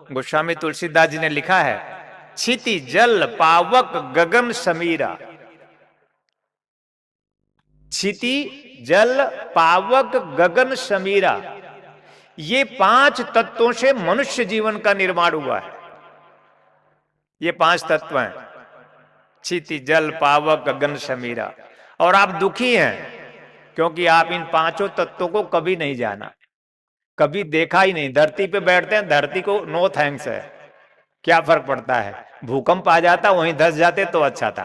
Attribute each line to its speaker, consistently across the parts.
Speaker 1: गोस्वामी तुलसीदास जी ने लिखा है, क्षिति जल पावक गगन समीरा। क्षिति जल पावक गगन समीरा, ये 5 तत्वों से मनुष्य जीवन का निर्माण हुआ है। ये 5 तत्व हैं, क्षिति जल पावक गगन समीरा। और आप दुखी हैं क्योंकि आप इन 5 तत्वों को कभी नहीं जाना, कभी देखा ही नहीं। धरती पे बैठते हैं, धरती को नो थैंक्स है, क्या फर्क पड़ता है, भूकंप आ जाता वहीं धस जाते तो अच्छा था।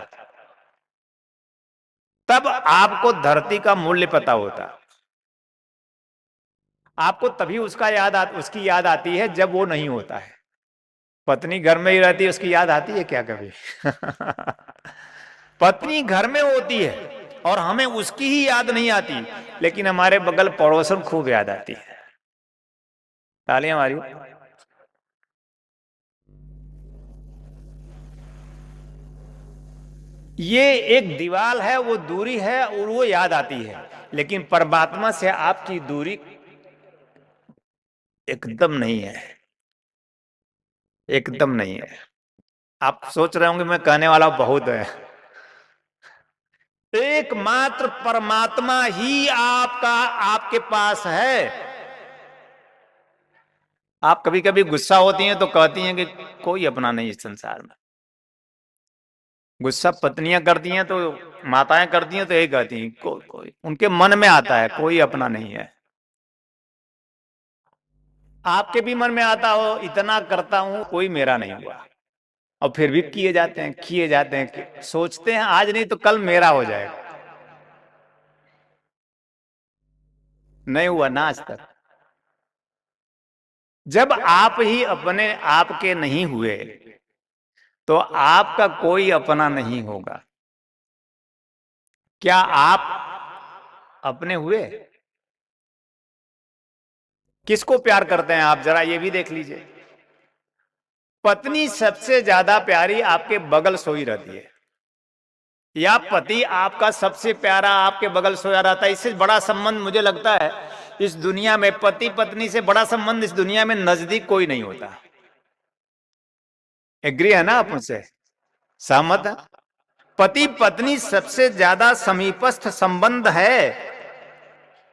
Speaker 1: तब आपको धरती का मूल्य पता होता। आपको तभी उसकी याद आती है जब वो नहीं होता है। पत्नी घर में ही रहती है, उसकी याद आती है क्या कभी? पत्नी घर में होती है और हमें उसकी ही याद नहीं आती, लेकिन हमारे बगल पड़ोसन खूब याद आती है। तालियां मारियो। ये एक दीवार है, वो दूरी है और वो याद आती है, लेकिन परमात्मा से आपकी दूरी एकदम नहीं है, एकदम नहीं है। आप सोच रहे होंगे मैं कहने वाला बहुत है। एकमात्र परमात्मा ही आपके पास है। आप कभी कभी गुस्सा होती हैं तो कहती हैं कि कोई अपना नहीं इस संसार में। गुस्सा पत्नियां करती हैं तो, माताएं करती हैं तो यही कहती हैं, कोई उनके मन में आता है, कोई अपना नहीं है। आपके भी मन में आता हो, इतना करता हूं कोई मेरा नहीं हुआ, और फिर भी किए जाते हैं, सोचते हैं आज नहीं तो कल मेरा हो जाएगा। नहीं हुआ ना आज तक। जब आप ही अपने आप के नहीं हुए तो आपका कोई अपना नहीं होगा। क्या आप अपने हुए? किसको प्यार करते हैं आप, जरा ये भी देख लीजिए। पत्नी सबसे ज्यादा प्यारी आपके बगल सोई रहती है, या पति आपका सबसे प्यारा आपके बगल सोया रहता है। इससे बड़ा संबंध मुझे लगता है इस दुनिया में, पति पत्नी से बड़ा संबंध इस दुनिया में नजदीक कोई नहीं होता। एग्री है ना आप मुझसे, सहमत है? पति पत्नी सबसे ज्यादा समीपस्थ संबंध है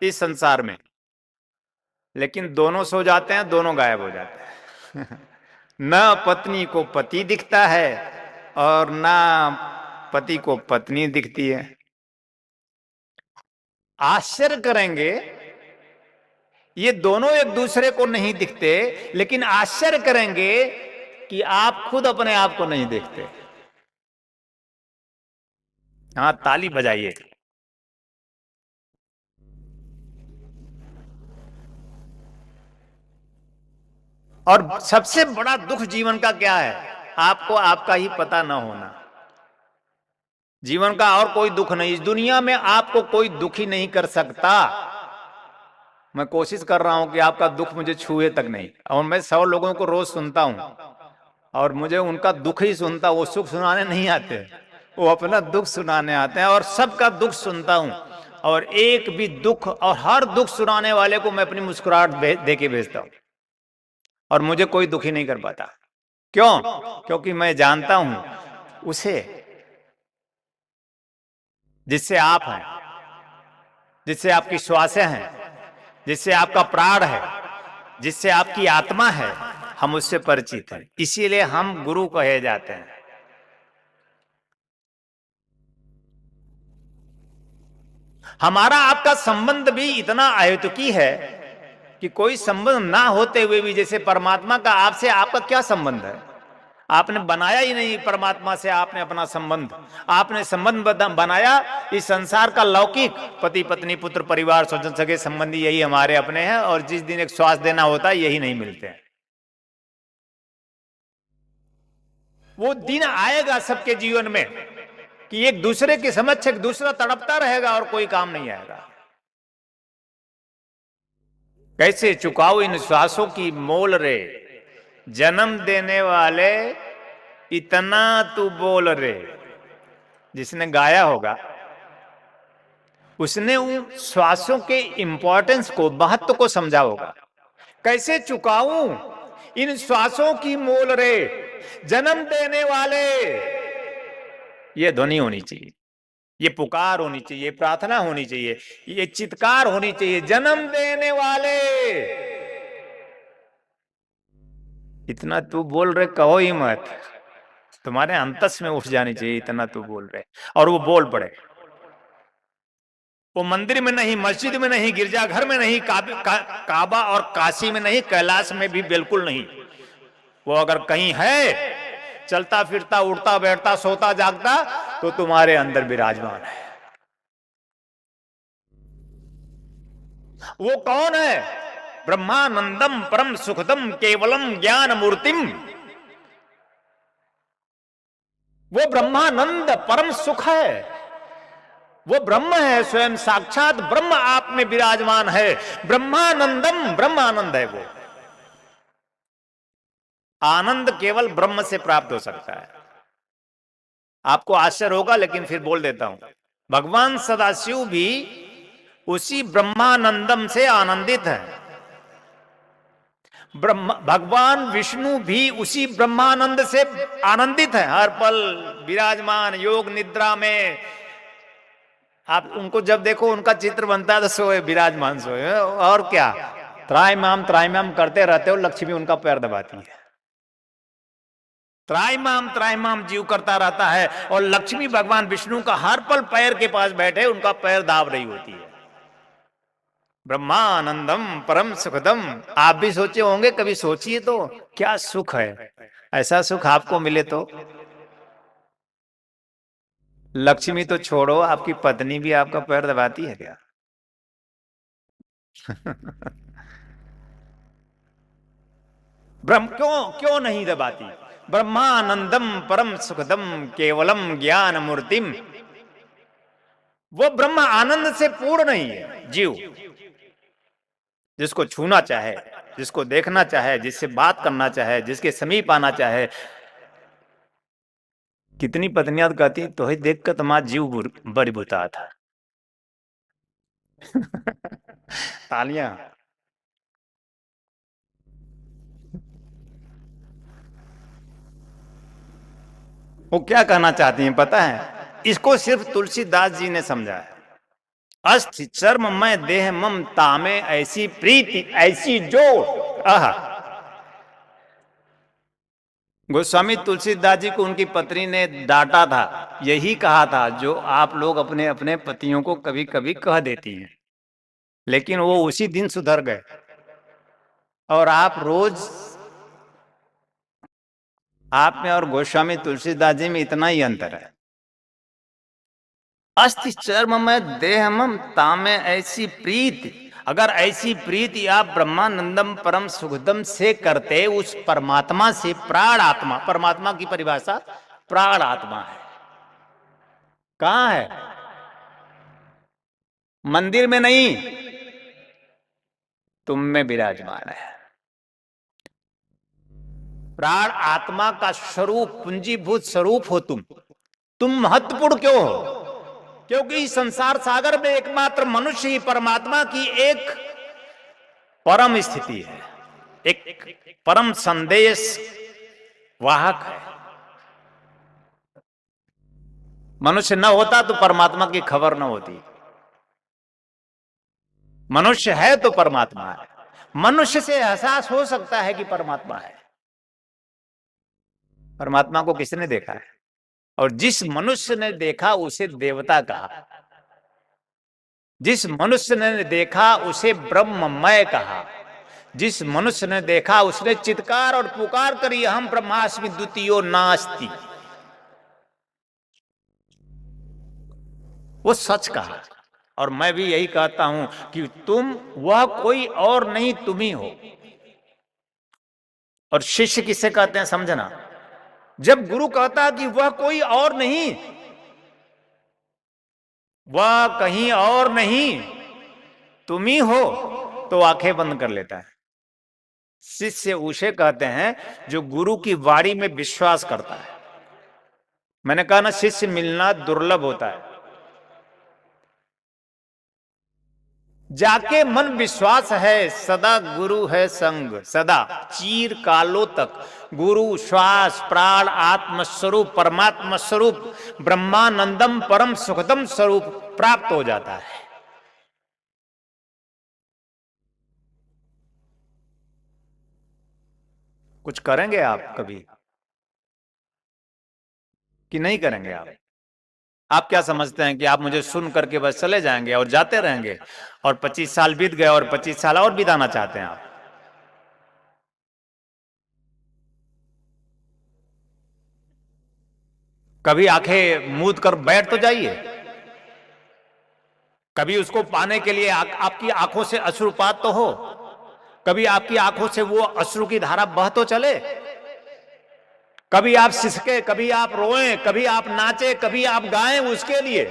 Speaker 1: इस संसार में, लेकिन दोनों सो जाते हैं, दोनों गायब हो जाते हैं। न पत्नी को पति दिखता है और ना पति को पत्नी दिखती है। आश्चर्य करेंगे, ये दोनों एक दूसरे को नहीं दिखते, लेकिन आश्चर्य करेंगे कि आप खुद अपने आप को नहीं देखते। हाँ, ताली बजाइए। और सबसे बड़ा दुख जीवन का क्या है? आपको आपका ही पता न होना। जीवन का और कोई दुख नहीं, इस दुनिया में आपको कोई दुखी नहीं कर सकता। मैं कोशिश कर रहा हूं कि आपका दुख मुझे छुए तक नहीं, और मैं 100 लोगों को रोज सुनता हूं और मुझे उनका दुख ही सुनता, वो सुख सुनाने नहीं आते, वो अपना दुख सुनाने आते हैं। और सबका दुख सुनता हूं, और एक भी दुख, और हर दुख सुनाने वाले को मैं अपनी मुस्कुराहट दे के भेजता हूं, और मुझे कोई दुखी नहीं कर पाता। क्यों? क्योंकि मैं जानता हूं उसे जिससे आप हैं, जिससे आपकी श्वासें हैं, जिससे आपका प्राण है, जिससे आपकी आत्मा है, हम उससे परिचित हैं। इसीलिए हम गुरु कहे जाते हैं। हमारा आपका संबंध भी इतना अहेतुकी है कि कोई संबंध ना होते हुए भी, जैसे परमात्मा का आपसे आपका क्या संबंध है? आपने बनाया ही नहीं परमात्मा से आपने अपना संबंध। आपने संबंध बनाया इस संसार का लौकिक, पति पत्नी पुत्र परिवार स्वजन सगे संबंधी, यही हमारे अपने हैं, और जिस दिन एक श्वास देना होता है यही नहीं मिलते हैं। वो दिन आएगा सबके जीवन में कि एक दूसरे के समक्ष एक दूसरा तड़पता रहेगा और कोई काम नहीं आएगा। कैसे चुकाओ इन श्वासों की मोल रे, जन्म देने वाले इतना तू बोल रे। जिसने गाया होगा उसने उन श्वासों के इंपॉर्टेंस को, महत्व को समझा होगा। कैसे चुकाऊं इन श्वासों की मोल रे जन्म देने वाले, ये ध्वनि होनी चाहिए, ये पुकार होनी चाहिए, प्रार्थना होनी चाहिए, ये चित्कार होनी चाहिए, जन्म देने वाले। इतना तू बोल रहे कहो ही मत, तुम्हारे अंतस में उठ जानी चाहिए इतना तू बोल रहे, और वो बोल पड़े। वो मंदिर में नहीं, मस्जिद में नहीं, गिरजाघर में नहीं, काबा और काशी में नहीं, कैलाश में भी बिल्कुल नहीं। वो अगर कहीं है चलता फिरता उठता बैठता सोता जागता तो तुम्हारे अंदर विराजमान है। वो कौन है? ब्रह्मानंदम परम सुखदम केवलम ज्ञान मूर्तिम। वो ब्रह्मानंद परम सुख है, वो ब्रह्म है, स्वयं साक्षात ब्रह्म आप में विराजमान है। ब्रह्मानंदम, ब्रह्मानंद है वो। आनंद केवल ब्रह्म से प्राप्त हो सकता है। आपको आश्चर्य होगा लेकिन फिर बोल देता हूं, भगवान सदाशिव भी उसी ब्रह्मानंदम से आनंदित है। भगवान विष्णु भी उसी ब्रह्मानंद से आनंदित है, हर पल विराजमान योग निद्रा में। आप उनको जब देखो उनका चित्र बनता है तो सोए विराजमान सोए, और क्या त्राइमाम करते रहते हो, लक्ष्मी उनका पैर दबाती है। त्राइमाम जीव करता रहता है और लक्ष्मी भगवान विष्णु का हर पल पैर के पास बैठे उनका पैर दाब रही होती है। ब्रह्मानंदम परम सुखदम। आप भी सोचे होंगे, कभी सोचिए तो क्या सुख है। ऐसा सुख आपको मिले तो, लक्ष्मी तो छोड़ो, आपकी पत्नी भी आपका पैर दबाती है क्या? ब्रह्म क्यों नहीं दबाती? ब्रह्मानंदम परम सुखदम केवलम ज्ञान मूर्तिम। वो ब्रह्म आनंद से पूर्ण नहीं है जीव। जिसको छूना चाहे, जिसको देखना चाहे, जिससे बात करना चाहे, जिसके समीप आना चाहे। कितनी पत्नियां कहती तो ही देख कर तुम्हारा जीव बड़ी बुता था। तालियां। वो क्या कहना चाहती हैं पता है? इसको सिर्फ तुलसीदास जी ने समझा है। अस्थि चर्म में देह मम तामे ऐसी प्रीति ऐसी जोड़। आहा, गोस्वामी तुलसीदास जी को उनकी पत्नी ने डांटा था, यही कहा था जो आप लोग अपने अपने पतियों को कभी कभी कह देती हैं, लेकिन वो उसी दिन सुधर गए। और आप रोज, आप में और गोस्वामी तुलसीदास जी में इतना ही अंतर है। अस्थि चर्म में देह मम तामे ऐसी प्रीति। अगर ऐसी प्रीति आप ब्रह्मानंदम परम सुखदम से करते, उस परमात्मा से, प्राण आत्मा, परमात्मा की परिभाषा प्राण आत्मा है। कहां है? मंदिर में नहीं, तुम में विराजमान है। प्राण आत्मा का स्वरूप, पूंजीभूत स्वरूप हो तुम महत्वपूर्ण क्यों हो? क्योंकि इस संसार सागर में एकमात्र मनुष्य ही परमात्मा की एक परम स्थिति है, एक परम संदेश वाहक है। मनुष्य न होता तो परमात्मा की खबर न होती। मनुष्य है तो परमात्मा है। मनुष्य से एहसास हो सकता है कि परमात्मा है। परमात्मा को किसने देखा है? और जिस मनुष्य ने देखा उसे देवता कहा, जिस मनुष्य ने देखा उसे ब्रह्ममय कहा, जिस मनुष्य ने देखा उसने चित्कार और पुकार करी, हम ब्रह्मास्मि द्वितीयो नास्ति। वो सच कहा। और मैं भी यही कहता हूं कि तुम, वह कोई और नहीं, तुम ही हो। और शिष्य किसे कहते हैं समझना? जब गुरु कहता कि वह कोई और नहीं, वह कहीं और नहीं, तुम ही हो, तो आंखें बंद कर लेता है। शिष्य उसे कहते हैं जो गुरु की वाणी में विश्वास करता है। मैंने कहा ना, शिष्य मिलना दुर्लभ होता है। जाके मन विश्वास है, सदा गुरु है संग, सदा चीर कालों तक गुरु श्वास प्राण आत्म स्वरूप परमात्मा स्वरूप ब्रह्मानंदम परम सुखदम स्वरूप प्राप्त हो जाता है। कुछ करेंगे आप कभी कि नहीं करेंगे? आप क्या समझते हैं कि आप मुझे सुन करके बस चले जाएंगे और जाते रहेंगे और 25 साल बीत गए और 25 साल और बिताना चाहते हैं आप? कभी आंखें मूंद कर बैठ तो जाइए। कभी उसको पाने के लिए आपकी आंखों से अश्रुपात तो हो। कभी आपकी आंखों से वो अश्रु की धारा बह तो चले। कभी आप सिसके, कभी आप रोएं, कभी आप नाचे, कभी आप गाएं उसके लिए।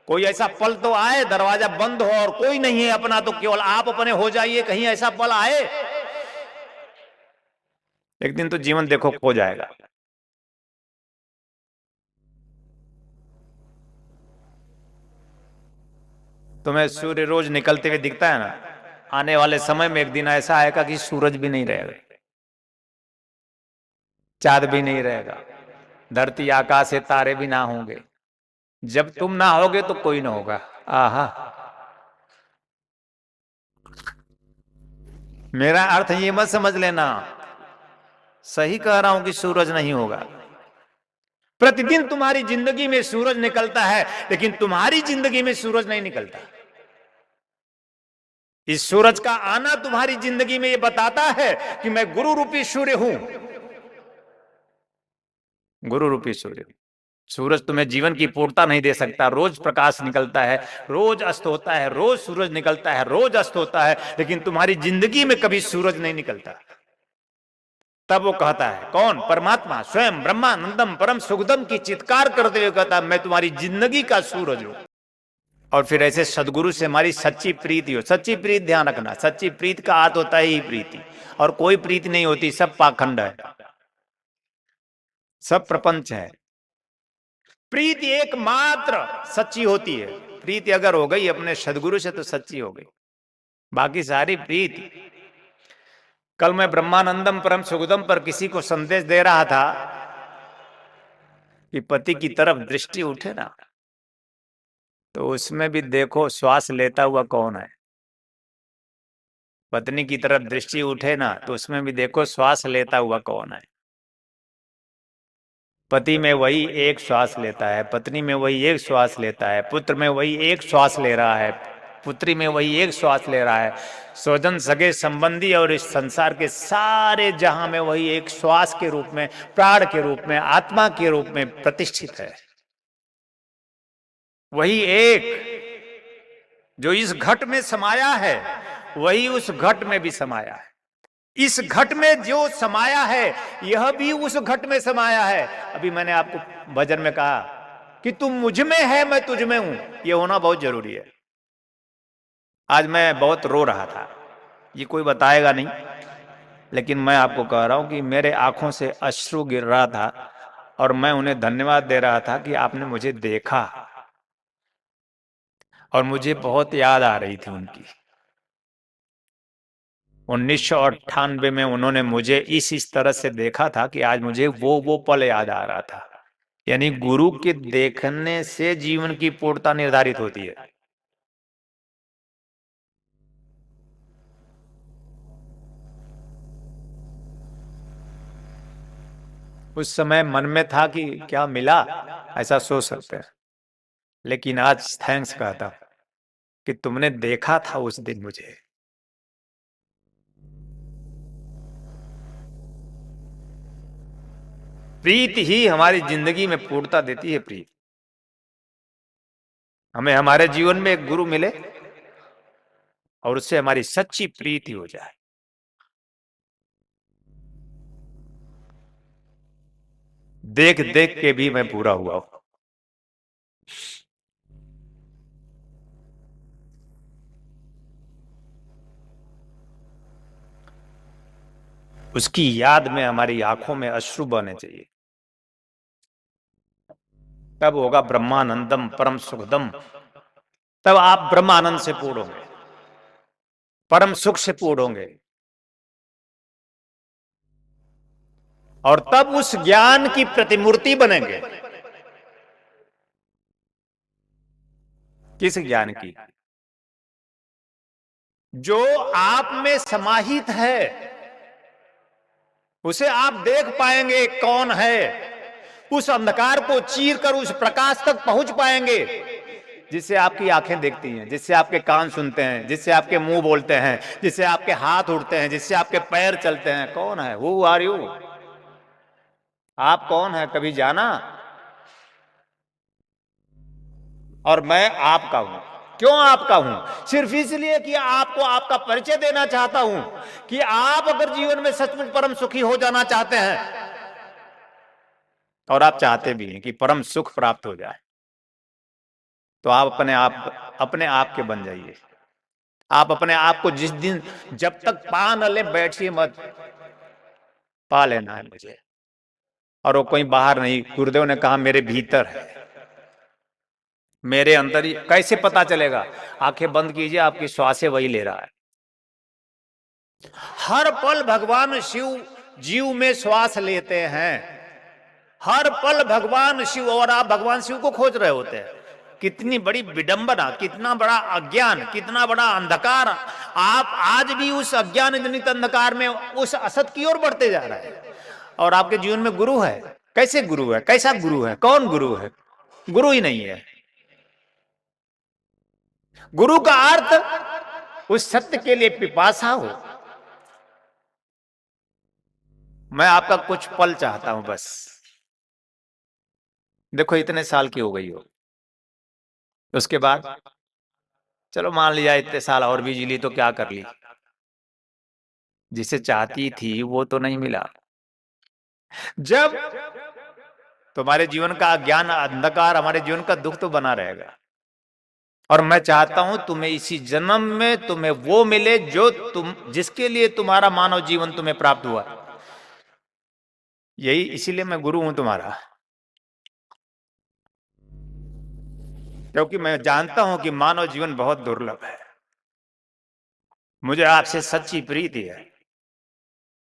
Speaker 1: कोई ऐसा पल तो आए, दरवाजा बंद हो और कोई नहीं है अपना, तो केवल आप अपने हो जाइए, कहीं ऐसा पल आए। एक दिन तो जीवन देखो खो जाएगा। तुम्हें सूर्य रोज निकलते हुए दिखता है ना, आने वाले समय में एक दिन ऐसा आएगा कि सूरज भी नहीं रहेगा, चांद भी नहीं रहेगा, धरती आकाश से तारे भी ना होंगे। जब तुम ना होगे तो कोई ना होगा। आहा, मेरा अर्थ ये मत समझ लेना, सही कह रहा हूं कि सूरज नहीं होगा। प्रतिदिन तुम्हारी जिंदगी में सूरज निकलता है, लेकिन तुम्हारी जिंदगी में सूरज नहीं निकलता। इस सूरज का आना तुम्हारी जिंदगी में यह बताता है कि मैं गुरु रूपी सूर्य हूं। गुरु रूपी सूर्य। सूरज तुम्हें जीवन की पूर्णता नहीं दे सकता। रोज प्रकाश निकलता है, रोज अस्त होता है, रोज सूरज निकलता है, रोज अस्त होता है, लेकिन तुम्हारी जिंदगी में कभी सूरज नहीं निकलता। तब वो कहता है, कौन? परमात्मा स्वयं ब्रह्मानंदम परम सुखदम की चित्कार करते हुए कहता है, मैं तुम्हारी जिंदगी का सूरज हूं। और फिर ऐसे सदगुरु से हमारी सच्ची प्रीति हो। सच्ची प्रीति, ध्यान रखना, सच्ची प्रीति का अर्थ होता है ही प्रीति, और कोई प्रीति नहीं होती, सब पाखंड है, सब प्रपंच है। प्रीति एकमात्र सच्ची होती है। प्रीति अगर हो गई अपने सदगुरु से तो सच्ची हो गई, बाकी सारी प्रीति। कल मैं ब्रह्मानंदम परम सुखदम पर किसी को संदेश दे रहा था कि पति की तरफ दृष्टि उठे ना, तो उसमें भी देखो श्वास लेता हुआ कौन है। पत्नी की तरफ दृष्टि उठे ना, तो उसमें भी देखो श्वास लेता हुआ कौन है। पति में वही एक श्वास लेता है, पत्नी में वही एक श्वास लेता है, पुत्र में वही एक श्वास ले रहा है, पुत्री में वही एक श्वास ले रहा है। स्वजन सगे संबंधी और इस संसार के सारे जहां में वही एक श्वास के रूप में, प्राण के रूप में, आत्मा के रूप में प्रतिष्ठित है। वही एक जो इस घट में समाया है, वही उस घट में भी समाया है। इस घट में जो समाया है, यह भी उस घट में समाया है। अभी मैंने आपको भजन में कहा कि तू मुझ में है, मैं तुझ में हूं। यह होना बहुत जरूरी है। आज मैं बहुत रो रहा था, ये कोई बताएगा नहीं, लेकिन मैं आपको कह रहा हूं कि मेरे आंखों से अश्रु गिर रहा था और मैं उन्हें धन्यवाद दे रहा था कि आपने मुझे देखा, और मुझे बहुत याद आ रही थी उनकी। 1998 में उन्होंने मुझे इस तरह से देखा था कि आज मुझे वो पल याद आ रहा था। यानी गुरु के देखने से जीवन की पूर्णता निर्धारित होती है। उस समय मन में था कि क्या मिला, ऐसा सोच सकते हैं, लेकिन आज थैंक्स कहता कि तुमने देखा था उस दिन मुझे। प्रीति ही हमारी जिंदगी में पूर्णता देती है। प्रीति, हमें हमारे जीवन में एक गुरु मिले और उससे हमारी सच्ची प्रीति हो जाए। देख देख के भी मैं पूरा हुआ हूं। उसकी याद में हमारी आंखों में अश्रु बहने चाहिए, तब होगा ब्रह्मानंदम परम सुखदम। तब आप ब्रह्मानंद से पूर्ण होंगे। परम सुख से पूर्ण होंगे, और तब उस ज्ञान की प्रतिमूर्ति बनेंगे। किस ज्ञान की? जो आप में समाहित है, उसे आप देख पाएंगे कौन है। उस अंधकार को चीर कर उस प्रकाश तक पहुंच पाएंगे, जिससे आपकी आंखें देखती हैं, जिससे आपके कान सुनते हैं, जिससे आपके मुंह बोलते हैं, जिससे आपके हाथ उठते हैं, जिससे आपके पैर चलते हैं। कौन है? Who are you? आप कौन है? कभी जाना? और मैं आपका हूं। क्यों आपका हूं? सिर्फ इसलिए कि आपको आपका परिचय देना चाहता हूं कि आप अगर जीवन में सचमुच परम सुखी हो जाना चाहते हैं, और आप चाहते भी हैं कि परम सुख प्राप्त हो जाए, तो आप अपने आप के बन जाइए। आप अपने आप को जिस दिन, जब तक पा न ले, बैठिए मत, पा लेना है मुझे। और वो कोई बाहर नहीं, गुरुदेव ने कहा मेरे भीतर है, मेरे अंदर ही। कैसे पता चलेगा? आंखें बंद कीजिए, आपकी श्वास वही ले रहा है। हर पल भगवान शिव जीव में श्वास लेते हैं, हर पल भगवान शिव, और आप भगवान शिव को खोज रहे होते हैं। कितनी बड़ी विडंबना, कितना बड़ा अज्ञान, कितना बड़ा अंधकार। आप आज भी उस अज्ञान जनित अंधकार में उस असत की ओर बढ़ते जा रहे हैं। और आपके जीवन में गुरु है। कैसे गुरु है? कैसा गुरु है? कौन गुरु है? गुरु ही नहीं है। गुरु का अर्थ उस सत्य के लिए पिपासा हो। मैं आपका कुछ पल चाहता हूं बस। देखो इतने साल की हो गई हो, उसके बाद चलो मान लिया इतने साल और भी जी ली, तो क्या कर ली? जिसे चाहती थी वो तो नहीं मिला। जब तुम्हारे जीवन का अज्ञान अंधकार, हमारे जीवन का दुख तो बना रहेगा। और मैं चाहता हूं तुम्हें इसी जन्म में तुम्हें वो मिले जो जिसके लिए तुम्हारा मानव जीवन तुम्हें प्राप्त हुआ। यही, इसीलिए मैं गुरु हूं तुम्हारा, क्योंकि मैं जानता हूं कि मानव जीवन बहुत दुर्लभ है। मुझे आपसे सच्ची प्रीति है।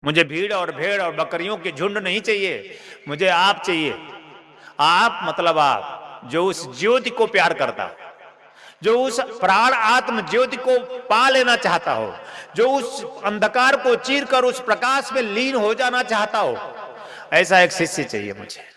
Speaker 1: मुझे भीड़ और भेड़ और बकरियों के झुंड नहीं चाहिए, मुझे आप चाहिए। आप मतलब आप जो उस ज्योति को प्यार करता हो, जो उस प्राण आत्म ज्योति को पा लेना चाहता हो, जो उस अंधकार को चीर कर उस प्रकाश में लीन हो जाना चाहता हो, ऐसा एक शिष्य चाहिए मुझे,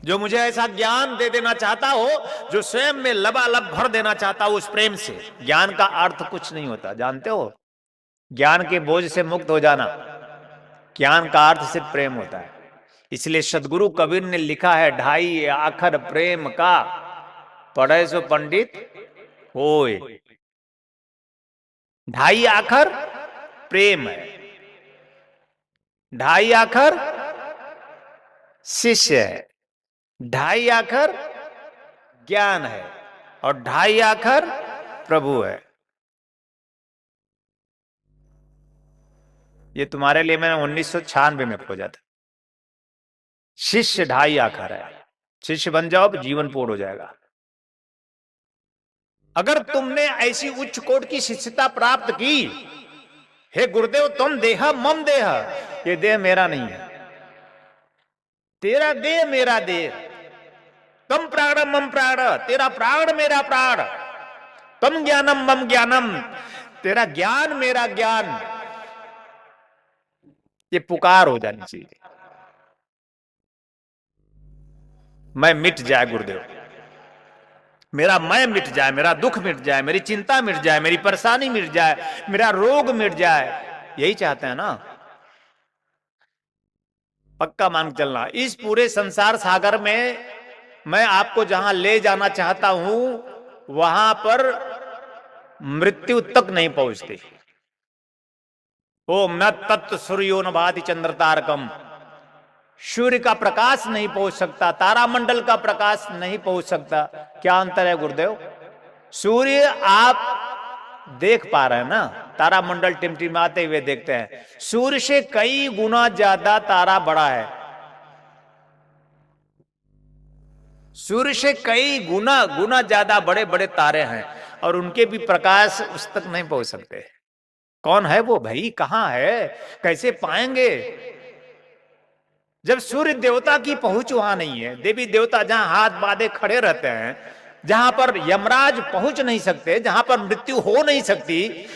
Speaker 1: जो मुझे ऐसा ज्ञान दे देना चाहता हो, जो स्वयं में लबालब भर देना चाहता हो उस प्रेम से। ज्ञान का अर्थ कुछ नहीं होता, जानते हो? ज्ञान के बोझ से मुक्त हो जाना, ज्ञान का अर्थ सिर्फ प्रेम होता है। इसलिए सदगुरु कबीर ने लिखा है, ढाई आखर प्रेम का, पढ़े सो पंडित होए। ढाई आखर प्रेम है, ढाई आखर शिष्य है, ढाई आखर ज्ञान है, और ढाई आखर प्रभु है। ये तुम्हारे लिए मैंने 1996 में खोजा था। शिष्य ढाई आखर है, शिष्य बन जाओ तो जीवन पूर्ण हो जाएगा। अगर तुमने ऐसी उच्च कोटि की शिष्यता प्राप्त की, हे गुरुदेव तुम देह मम देह, ये देह मेरा नहीं है, तेरा देह मेरा देह, तम प्राण मम प्राण, तेरा प्राण मेरा प्राण, तम ज्ञानम मम ज्ञानम, तेरा ज्ञान मेरा ज्ञान। ये पुकार हो जानी चाहिए। मैं मिट जाए गुरुदेव, मेरा मैं मिट जाए, मेरा दुख मिट जाए, मेरी चिंता मिट जाए, मेरी परेशानी मिट जाए, मेरा रोग मिट जाए। यही चाहते हैं ना? पक्का मान के चलना, इस पूरे संसार सागर में मैं आपको जहां ले जाना चाहता हूं, वहां पर मृत्यु तक नहीं पहुंचती। ओम न तत्व सूर्यो न भाति चंद्र तारकम, सूर्य का प्रकाश नहीं पहुंच सकता, तारामंडल का प्रकाश नहीं पहुंच सकता। क्या अंतर है गुरुदेव? सूर्य आप देख पा रहे हैं ना, तारामंडल टिमटिमाते हुए देखते हैं। सूर्य से कई गुना ज्यादा तारा बड़ा है। सूर्य से कई गुना गुना ज्यादा बड़े बड़े तारे हैं और उनके भी प्रकाश उस तक नहीं पहुंच सकते। कौन है वो भाई, कहां है, कैसे पाएंगे? जब सूर्य देवता की पहुंच वहां नहीं है, देवी देवता जहां हाथ बांधे खड़े रहते हैं, जहां पर यमराज पहुंच नहीं सकते, जहां पर मृत्यु हो नहीं सकती,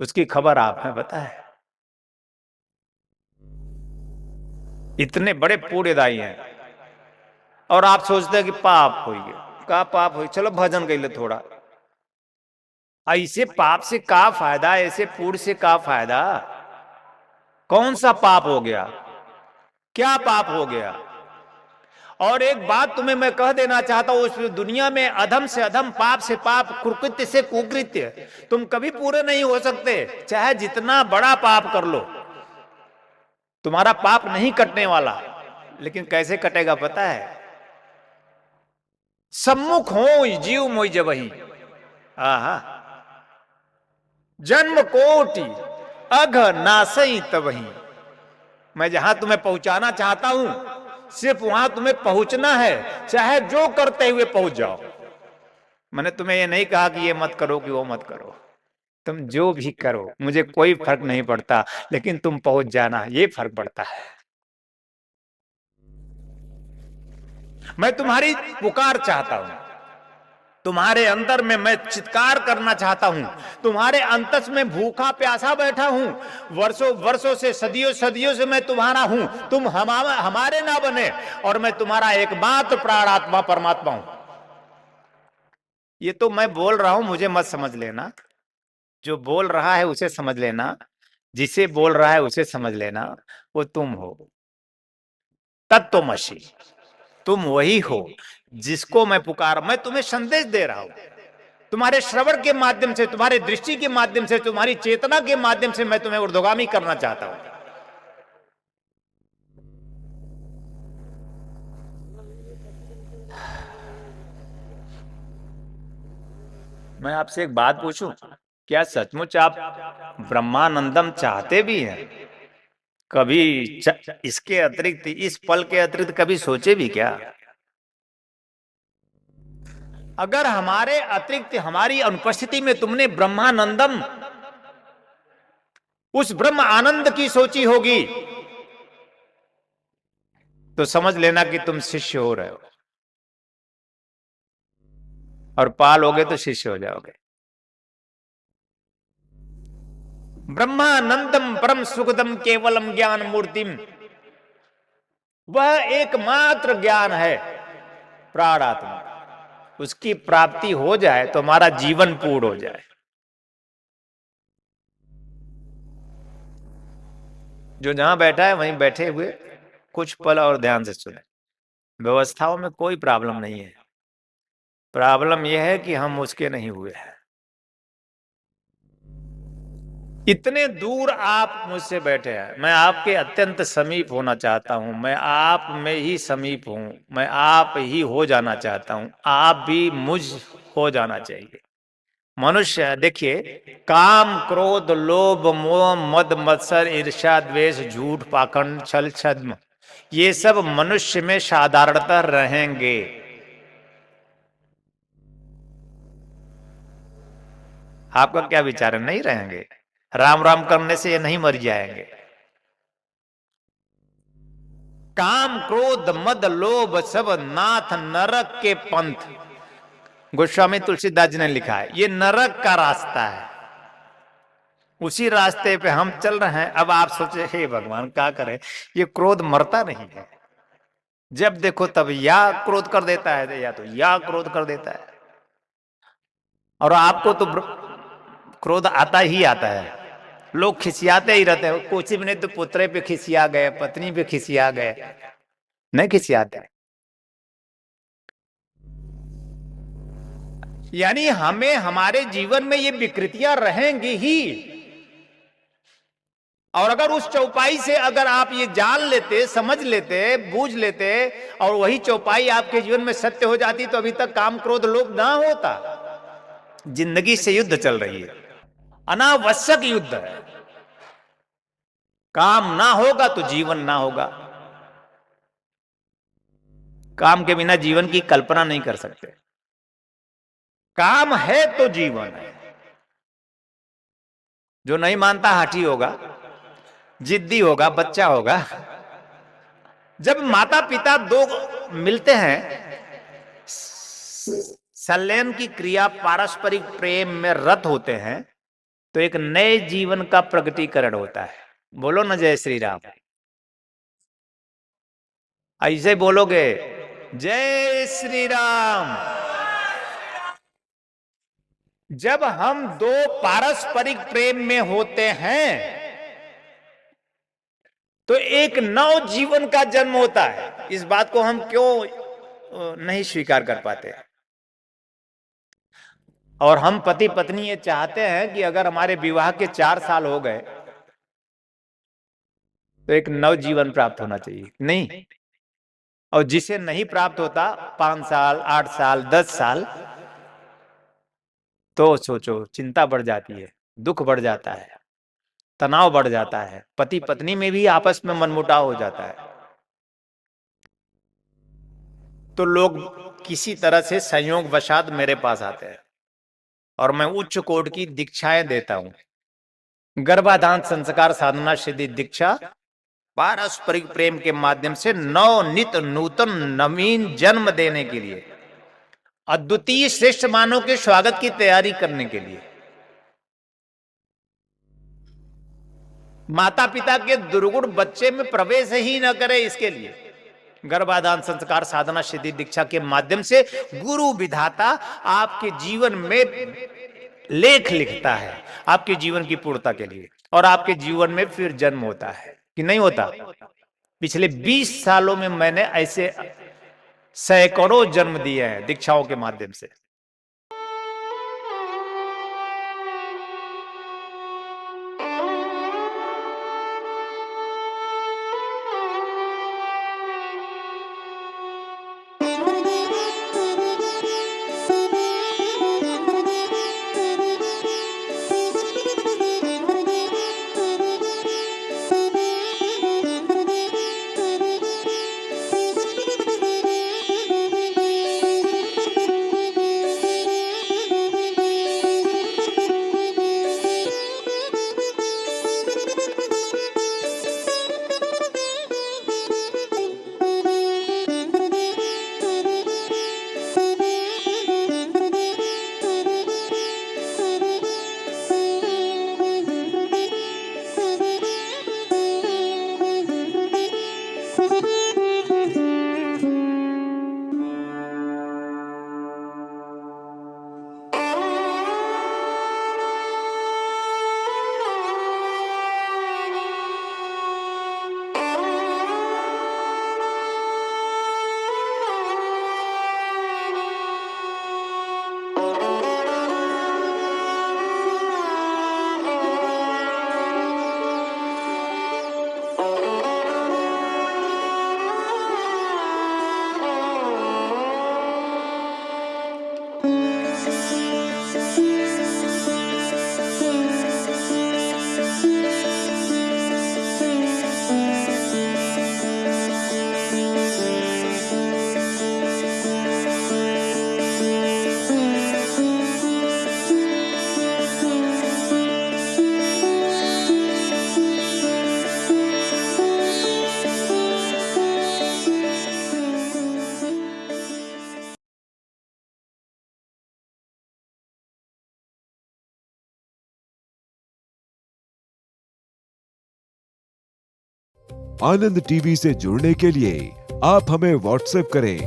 Speaker 1: उसकी खबर आप है पता है। इतने बड़े पुण्यदायी हैं और आप सोचते हैं कि पाप हो गया, का पाप हो, चलो भजन कर ले थोड़ा। ऐसे पाप से का फायदा, ऐसे पुण्य से का फायदा? कौन सा पाप हो गया, क्या पाप हो गया? और एक बात तुम्हें मैं कह देना चाहता हूं, उस दुनिया में अधम से अधम, पाप से पाप, कुकृत्य से कुकृत्य तुम कभी पूरे नहीं हो सकते, चाहे जितना बड़ा पाप कर लो, तुम्हारा पाप नहीं कटने वाला। लेकिन कैसे कटेगा पता है? सम्मुख हो जीव मोई जबही, आहा, जन्म कोटि अघ नासई तबही। मैं जहां तुम्हें पहुंचाना चाहता हूं, सिर्फ वहां तुम्हें पहुंचना है, चाहे जो करते हुए पहुंच जाओ। मैंने तुम्हें ये नहीं कहा कि ये मत करो कि वो मत करो, तुम जो भी करो मुझे कोई फर्क नहीं पड़ता, लेकिन तुम पहुंच जाना, ये फर्क पड़ता है। मैं तुम्हारी पुकार चाहता हूं, तुम्हारे अंदर में मैं चित्कार करना चाहता हूं, तुम्हारे अंतस में भूखा प्यासा बैठा हूं, वर्षों वर्षों से, सदियों सदियों से मैं तुम्हारा हूं, तुम हमारे ना बने, और मैं तुम्हारा एकमात्र प्राण आत्मा परमात्मा हूं। ये तो मैं बोल रहा हूं, मुझे मत समझ लेना, जो बोल रहा है उसे समझ लेना, जिसे बोल रहा है उसे समझ लेना, वो तुम हो, तत्त्वमसि, तुम वही हो जिसको मैं पुकार, मैं तुम्हें संदेश दे रहा हूं, तुम्हारे श्रवण के माध्यम से, तुम्हारे दृष्टि के माध्यम से, तुम्हारी चेतना के माध्यम से मैं तुम्हें ऊर्ध्वगामी करना चाहता हूं। मैं आपसे एक बात पूछूं, क्या सचमुच आप ब्रह्मानंदम चाहते भी हैं? कभी इसके अतिरिक्त, इस पल के अतिरिक्त कभी सोचे भी क्या? अगर हमारे अतिरिक्त, हमारी अनुपस्थिति में तुमने ब्रह्मानंदम, उस ब्रह्म आनंद की सोची होगी, तो समझ लेना कि तुम शिष्य हो रहे हो, और पालोगे तो शिष्य हो जाओगे। ब्रह्मानंदम परम सुखदम केवलम ज्ञान मूर्तिम, वह एकमात्र ज्ञान है, प्राण आत्मा, उसकी प्राप्ति हो जाए तो हमारा जीवन पूर्ण हो जाए। जो जहां बैठा है वहीं बैठे हुए कुछ पल और ध्यान से सुने। व्यवस्थाओं में कोई प्रॉब्लम नहीं है, प्रॉब्लम यह है कि हम उसके नहीं हुए हैं। इतने दूर आप मुझसे बैठे हैं, मैं आपके अत्यंत समीप होना चाहता हूं, मैं आप में ही समीप हूं, मैं आप ही हो जाना चाहता हूं, आप भी मुझ हो जाना चाहिए। मनुष्य देखिए, काम क्रोध लोभ मोह मद मत्सर ईर्ष्या द्वेष झूठ पाखंड छल छद्म, ये सब मनुष्य में साधारणतः रहेंगे। आपका क्या विचार है, नहीं रहेंगे? राम राम करने से ये नहीं मर जाएंगे? काम क्रोध मद लोभ सब नाथ नरक के पंथ, गोस्वामी तुलसीदास जी ने लिखा है, ये नरक का रास्ता है, उसी रास्ते पे हम चल रहे हैं। अब आप सोचे हे भगवान क्या करें, ये क्रोध मरता नहीं है, जब देखो तब या क्रोध कर देता है, या तो या क्रोध कर देता है, और आपको तो क्रोध आता ही आता है। लोग खिसियाते ही रहते हैं, कुछ भी नहीं तो पुत्र पे खिसिया गए, पत्नी पे खिसिया गए, नहीं खिसियाते। यानी हमें, हमारे जीवन में ये विकृतियां रहेंगी ही, और अगर उस चौपाई से अगर आप ये जान लेते, समझ लेते, बूझ लेते, और वही चौपाई आपके जीवन में सत्य हो जाती, तो अभी तक काम क्रोध लोभ ना होता। जिंदगी से युद्ध चल रही है, अनावश्यक युद्ध है। काम ना होगा तो जीवन ना होगा। काम के बिना जीवन की कल्पना नहीं कर सकते। काम है तो जीवन है। जो नहीं मानता हठी होगा, जिद्दी होगा, बच्चा होगा। जब माता पिता दो मिलते हैं, संलयन की क्रिया पारस्परिक प्रेम में रत होते हैं, तो एक नए जीवन का प्रकटीकरण होता है। बोलो ना जय श्री राम। ऐसे बोलोगे जय श्री राम। जब हम दो पारस्परिक प्रेम में होते हैं तो एक नव जीवन का जन्म होता है। इस बात को हम क्यों नहीं स्वीकार कर पाते? और हम पति पत्नी ये चाहते हैं कि अगर हमारे विवाह के 4 साल हो गए तो एक नव जीवन प्राप्त होना चाहिए, नहीं? और जिसे नहीं प्राप्त होता 5 साल, 8 साल, 10 साल, तो सोचो चिंता बढ़ जाती है, दुख बढ़ जाता है, तनाव बढ़ जाता है, पति पत्नी में भी आपस में मनमुटाव हो जाता है। तो लोग किसी तरह से संयोग वशात मेरे पास आते हैं और मैं उच्च कोट की दीक्षाएं देता हूं। गर्भाधान संस्कार साधना सिद्धि दीक्षा पारस्परिक प्रेम के माध्यम से नित नूतन नवीन जन्म देने के लिए, अद्वितीय श्रेष्ठ मानव के स्वागत की तैयारी करने के लिए, माता पिता के दुर्गुण बच्चे में प्रवेश ही न करे, इसके लिए गर्भाधान संस्कार साधना सिद्धि दीक्षा के माध्यम से गुरु विधाता आपके जीवन में लेख लिखता है, आपके जीवन की पूर्णता के लिए, और आपके जीवन में फिर जन्म होता है कि नहीं होता? पिछले 20 सालों में मैंने ऐसे सैकड़ों जन्म दिए हैं दीक्षाओं के माध्यम से।
Speaker 2: आनंद टीवी से जुड़ने के लिए आप हमें व्हाट्सएप करें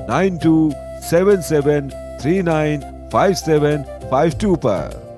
Speaker 2: 9277395752 पर।